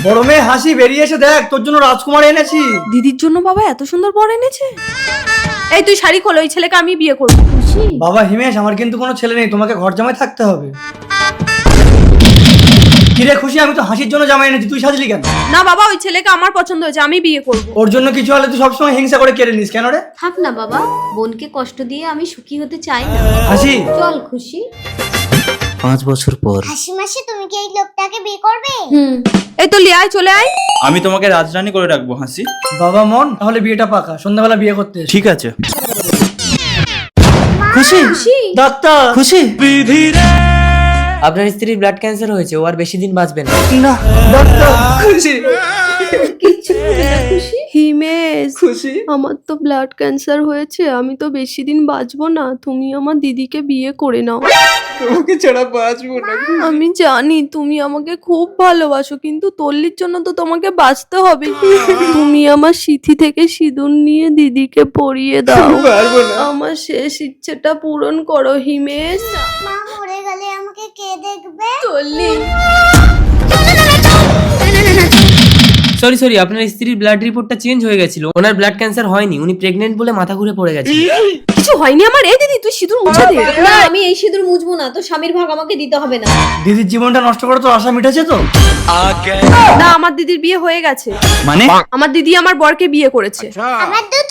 বড় মেয়ে হাসি, বেরিয়ে এসে দেখ তোর জন্য রাজকুমার এনেছি। দিদির জন্য বাবা এত সুন্দর বর এনেছে। এই তুই শাড়ি খোল, ওই ছেলেকে আমি বিয়ে করবো। খুশি? বাবা হিমেশ, আমার কিন্তু কোনো ছেলে নেই, তোমাকে ঘর জামাই থাকতে হবে। কিরে খুশি, আমি তো হাসির জন্য জামাই এনেছি, তুই সাজলি কেন? না বাবা, ওই ছেলেকে আমার পছন্দ হয়েছে, আমি বিয়ে করবো। ওর জন্য কিছু হলে তুই সবসময় হিংসা করে কেড়ে নিস কেন রে? থাক না বাবা, বোনকে কষ্ট দিয়ে আমি সুখী হতে চাই না। হাসি, চল খুশি। 5 বছর পর। হাসি মাসি, তুমি কি এই লোকটাকে বিয়ে করবে? এই তো লিয়ে আয়, চলে আয়। আমি তোমাকে রাজরানী করে রাখবো হাসি। বাবা মন, তাহলে বিয়েটা পাকা, সন্ধ্যাবেলা বিয়ে করতে এসো। ঠিক আছে। খুশি, ডাক্তার। খুশি। আপনার স্ত্রীর ব্লাড ক্যান্সার হয়েছে, ও আর বেশি দিন বাঁচবে না। না ডাক্তার। খুশি, কিচ্ছু হবে না খুশি। হিমেশ, খুশি। আমার তো ব্লাড ক্যান্সার হয়েছে, আমি তো বেশি দিন বাঁচবো না, তুমি আমার দিদিকে বিয়ে করে নাও। তোমাকে ছাড়া বাঁচবো না। আমি জানি তুমি আমাকে খুব ভালোবাসো, কিন্তু তল্লির জন্য তো তোমাকে বাঁচতে হবে। তুমি আমার সিথি থেকে সিঁদুর নিয়ে দিদিকে পরিয়ে দাও। পারবো না। আমার শেষ ইচ্ছেটা পূরণ করো হিমেশ। মা মরে গেলে আমাকে কে দেখবে? তল্লি, সরি, আপনার স্ত্রীর ব্লাড রিপোর্টটা চেঞ্জ হয়ে গেছিল। ওনার ব্লাড ক্যান্সার হয়নি, উনি প্রেগন্যান্ট বলে মাথা ঘুরে পড়ে গেছে। কিছু হয়নি আমার। এই দিদি, তুই সিঁদুর মুছে দে। না, আমি এই সিঁদুর মুছবো না, তো স্বামীর ভাগ আমাকে দিতে হবে না। দিদির জীবনটা নষ্ট করে তো আশা মিটেছে তো? না, আমার দিদির বিয়ে হয়ে গেছে। মানে আমার দিদি আমার বরকে বিয়ে করেছে। আমার দুধ